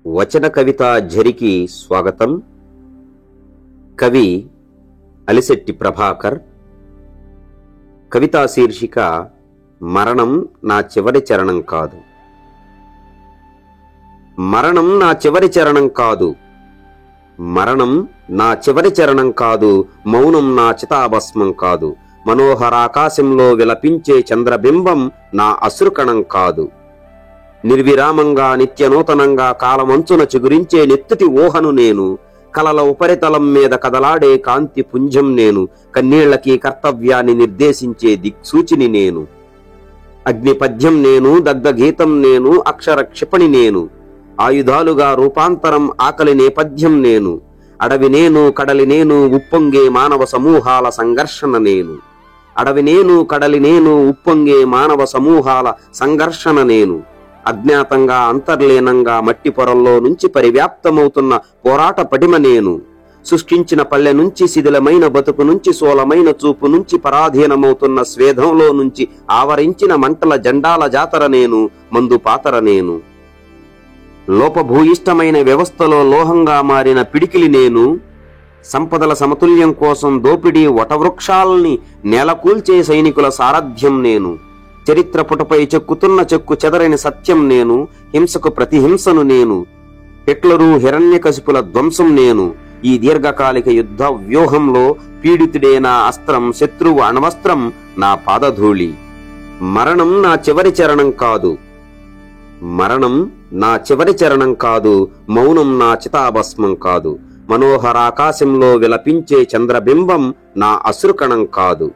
వచన కవిత ఝరికి స్వాగతం. కవి అలిశెట్టి ప్రభాకర్. కవితా శీర్షిక మరణం నా చివరి చరణం కాదు. మరణం నా చివరి చరణం కాదు, మరణం నా చివరి చరణం కాదు, మౌనం నా చితాభస్మం కాదు, మనోహరాకాశంలో విలపించే చంద్రబింబం నా అశ్రుకణం కాదు. నిర్విరామంగా నిత్యనూతనంగా కాలమంచున చిగురించే నెత్తుటి ఊహను నేను, కలల ఉపరితలం మీద కదలాడే కాంతి పుంజం నేను, కన్నీళ్లకి కర్తవ్యాన్ని నిర్దేశించే దిక్సూచిని నేను. అగ్నిపద్యం నేను, దగ్ధగీతం నేను, అక్షర క్షిపణి నేను, ఆయుధాలుగా రూపాంతరం ఆకలి నేపథ్యం నేను. అడవి నేను, కడలి నేను, ఉప్పొంగే మానవ సమూహాల సంఘర్షణ నేను. అడవి నేను, కడలి నేను, ఉప్పొంగే మానవ సమూహాల సంఘర్షణ నేను. అజ్ఞాతంగా అంతర్లీనంగా మట్టి పొరల్లో నుంచి పరివ్యాప్తమవుతున్న పోరాట పటిమ నేను. సృష్టించిన పల్లె నుంచి, శిథిలమైన బతుకు నుంచి, సోలమైన చూపు నుంచి, పరాధీనమవుతున్న స్వేదంలో నుంచి ఆవరించిన మంటల జెండాల జాతర నేను, మందు పాతర నేను. లోపభూయిష్టమైన వ్యవస్థలో లోహంగా మారిన పిడికిలి నేను. సంపదల సమతుల్యం కోసం దోపిడీ వటవృక్షాల్ని నేలకూల్చే సైనికుల సారథ్యం నేను. చరిత్ర పుటపై చెక్కుతున్న చెక్కు చెదరని సత్యం నేను. హింసకు ప్రతిహింసను నేను. హిట్లరు హిరణ్యకశిపుల ధ్వంసం నేను. ఈ దీర్ఘకాలిక యుద్ధ వ్యూహంలో పీడితుడే నా అస్త్రం, శత్రువు అణవస్త్రం నా పాదధూళి. మరణం నా చివరి చరణం కాదు, మరణం నా చివరి చరణం కాదు, మౌనం నా చితాభస్మం కాదు, మనోహరాకాశంలో విలపించే చంద్రబింబం నా అశ్రుకణం కాదు.